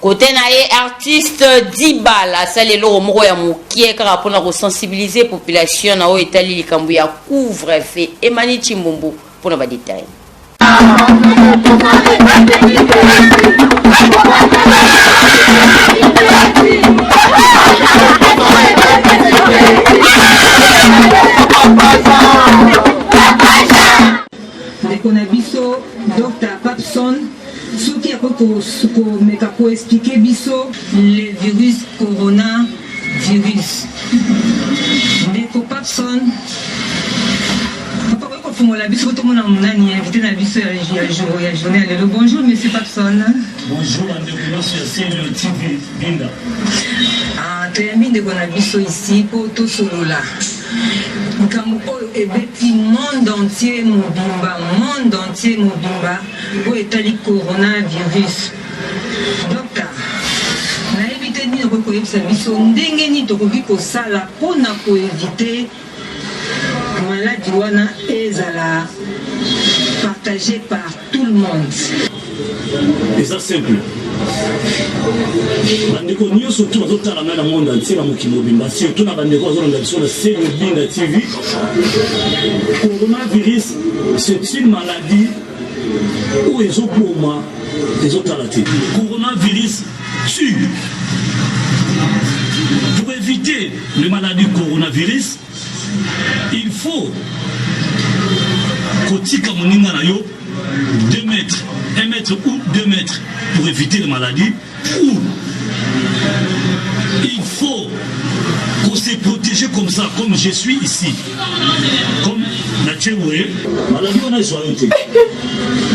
Côté naé artiste Dibal à ça les lots moko ya mukie kaka pona ko sensibiliser population na o etali likambu ya couvre-feu Emani Chimbumbu pona ba détail. On a biso Dr Papson ce qui a pour expliquer biso le virus coronavirus. Mais pour Papson bonjour monsieur Papson. Bonjour c'est le TV Binda. Ah, Théamine de Gonabiso ici pour tout solo là. Monde entier mobimba pour étaler coronavirus. Docteur, na éviter ni reconnaître sa biso ndenge ni tokoki kosala pona ko éviter maladie wana ezala partagé par tout le monde. Et ça simple. Bandeko nyonso tu bazotala na monde entier na mokili mobimba surtout na bandeko bazolanda biso na C'est le Binda TV. Coronavirus c'est une maladie où ezokoma ezotala te. Coronavirus tue. Pour éviter les maladies coronavirus, il faut kotika moninga na yo 2 mètres, 1 mètre ou 2 mètres pour éviter les maladies, ou il faut qu'on se protège comme ça, comme je suis ici, comme Natchéoué, maladie on a soigné.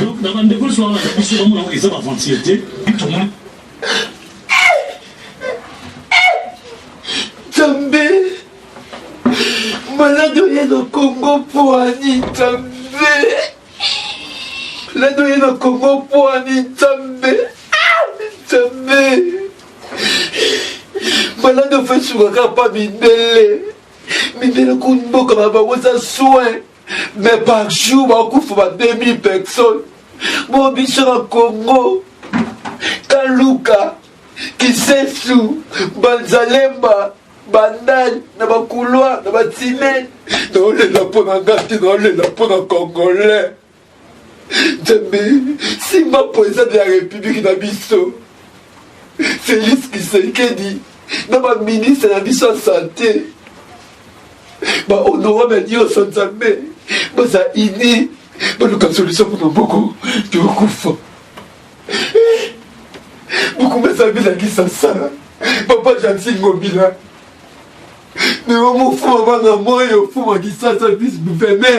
Donc dans le décolle sur la question on a ça va avancer tout le monde. Tambe malade au Congo pour Annie Tambe. La nuit dans le Congo pour Annie Tambe. Tambe. Malade au fait sur un pas Mindele. Mindele Kunbo comme un barossa soin. Mais par jour, on couvre 2000 personnes. Mon bichon au Congo. Kaluka. Kisesu. Banzalemba. Bandal, na ba couloir, na ba timène. Non, les lapons gâté, non, les lapons congolais. Si ma président de la République d'Abisso, Félix Tshisekedi, dans ma ministre de la santé, bah honorable Dieu sans jamais, bah ça ini, bah nous solution pour nous beaucoup, tu beaucoup fort. Beaucoup mais ça vient qui ça, papa gentil Ngobila. Mais on m'en fout avant de moi, il faut que ça puisse gouverner.